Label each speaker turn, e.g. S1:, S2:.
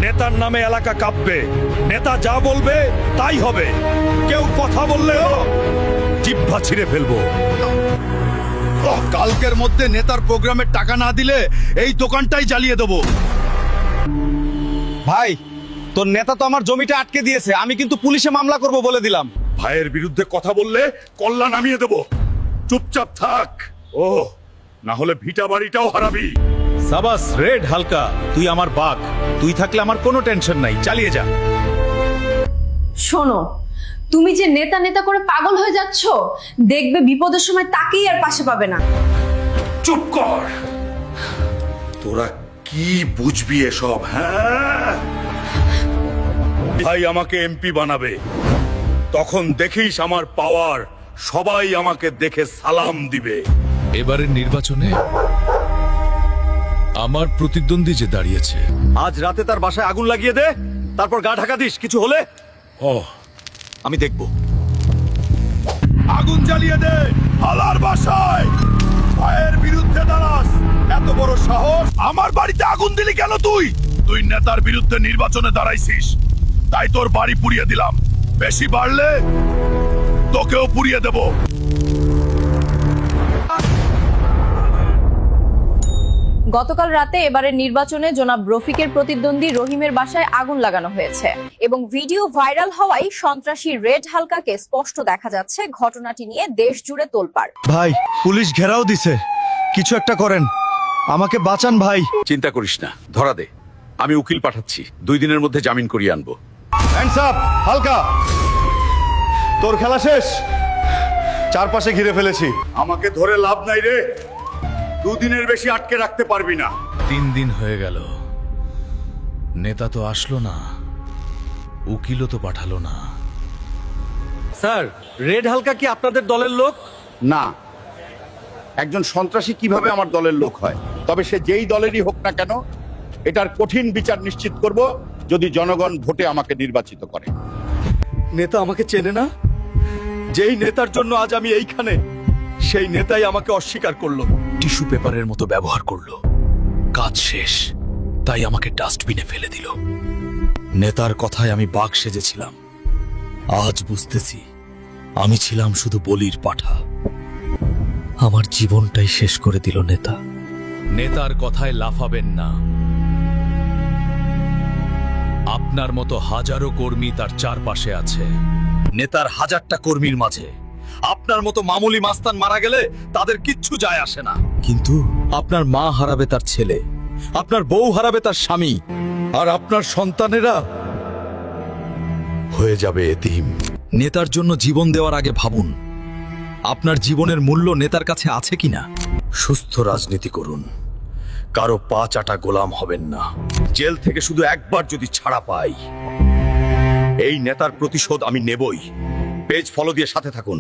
S1: নেতার নামে এলাকা কাঁপবে, নেতা যা বলবে তাই হবে। কেউ কথা বললেও জিহ্বা ছিঁড়ে ফেলবো।
S2: কালকের মধ্যে নেতার প্রোগ্রামের টাকা না দিলে এই দোকানটাই জ্বালিয়ে দেবো।
S3: ভাই, তোর নেতা তো আমার জমিটা আটকে দিয়েছে, আমি কিন্তু পুলিশে মামলা করব বলে দিলাম।
S1: ভাইয়ের বিরুদ্ধে কথা বললে কল্লা নামিয়ে দেব। চুপচাপ থাক। ও না হলে ভিটা বাড়িটাও হারাবি।
S4: সাবাস রেড হালকা, তুই আমার বাঘ। তুই থাকলে আমার কোনো টেনশন নাই, চালিয়ে যা।
S5: শোনো, তুমি যে নেতা নেতা করে পাগল হয়ে যাচ্ছ, দেখবে বিপদের সময় তাকেই আর পাশে পাবে না।
S1: চুপ কর। তোরা কি বুঝবি এসব? হ্যাঁ, ভাই আমাকে এমপি বানাবে, তখন দেখিস আমার পাওয়ার। সবাই আমাকে দেখে সালাম দিবে।
S6: এবারের নির্বাচনে আমার প্রতিদ্বন্দ্বী যে দাঁড়িয়েছে,
S3: আজ রাতে তার বাসায় আগুন লাগিয়ে দে, তারপর গা ঢাকা দিস। কিছু হলে আমি দেখব।
S1: আগুন জ্বালিয়ে দে হালার বাসায়। ভাইয়ের বিরুদ্ধে দাঁড়াস, এত বড় সাহস! আমার বাড়িতে আগুন দিলি কেন তুই? তুই নেতার বিরুদ্ধে নির্বাচনে দাঁড়াইছিস, তাই তোর বাড়ি পুড়িয়ে দিলাম। বেশি বাড়লে তোকেও পুড়িয়ে দেব।
S5: গতকাল রাতে এবারের নির্বাচনে জনাব রফিকের প্রতিদ্বন্দ্বী রহিমের বাসায় আগুন লাগানো হয়েছে এবং ভিডিও ভাইরাল হওয়ায় সন্ত্রাসী রেড হালকাকে স্পষ্ট দেখা যাচ্ছে। ঘটনাটি নিয়ে দেশ জুড়ে তোলপাড়।
S3: ভাই, পুলিশ ঘেরাও দিছে, কিছু একটা করেন, আমাকে বাঁচান ভাই।
S7: চিন্তা করিস না, ধরা দে। আমি উকিল পাঠাচ্ছি, 2 দিনের মধ্যে জামিন করিয়ে আনবো।
S3: হ্যান্ডস আপ হালকা, তোর খেলা শেষ। চারপাশে ঘিরে ফেলেছি।
S1: আমাকে ধরে লাভ নাই রে, 2 দিনের বেশি আটকে রাখতে পারবি না।
S6: 3 দিন হয়ে গেল, নেতা তো আসলো না, উকিলও তো পাঠালো না।
S3: স্যার, রেড হালকা কি আপনাদের দলের লোক?
S7: না, একজন সন্ত্রাসী কিভাবে আমার দলের লোক হয়? তবে সে যেই দলেরই হোক না কেন, এটার কঠিন বিচার নিশ্চিত করব যদি জনগণ ভোটে আমাকে নির্বাচিত করে।
S3: নেতা আমাকে চেনে না? যেই নেতার জন্য আজ আমি এইখানে, সেই নেতাই আমাকে অস্বীকার করলো।
S6: টিস্যু পেপারের মতো ব্যবহার করলো। কাজ শেষ, তাই আমাকে ডাস্টবিনে ফেলে দিল। নেতার কথায় আমি বাঘ সেজেছিলাম, আজ বুঝতেছি আমি ছিলাম শুধু বলির পাঠা। আমার জীবনটাই শেষ করে দিল নেতা। নেতার কথায় লাফাবেন না। আপনার মতো হাজারো কর্মী তার চারপাশে আছে। নেতার 1000টা কর্মীর মাঝে আপনার মতো মামুলি মাস্তান মারা গেলে তাদের কিচ্ছু যায় আসে না, কিন্তু আপনার মা হারাবে তার ছেলে, আপনার বউ হারাবে তার স্বামী, আর আপনার সন্তানেরা হয়ে যাবে এতিম। নেতার জন্য জীবন দেওয়ার আগে ভাবুন, আপনার জীবনের মূল্য নেতার কাছে আছে কিনা। সুস্থ রাজনীতি করুন, কারো পা চাটা গোলাম হবেন না। জেল থেকে শুধু একবার যদি ছাড়া পাই, এই নেতার প্রতিশোধ আমি নেবই। পেজ ফলো দিয়ে সাথে থাকুন।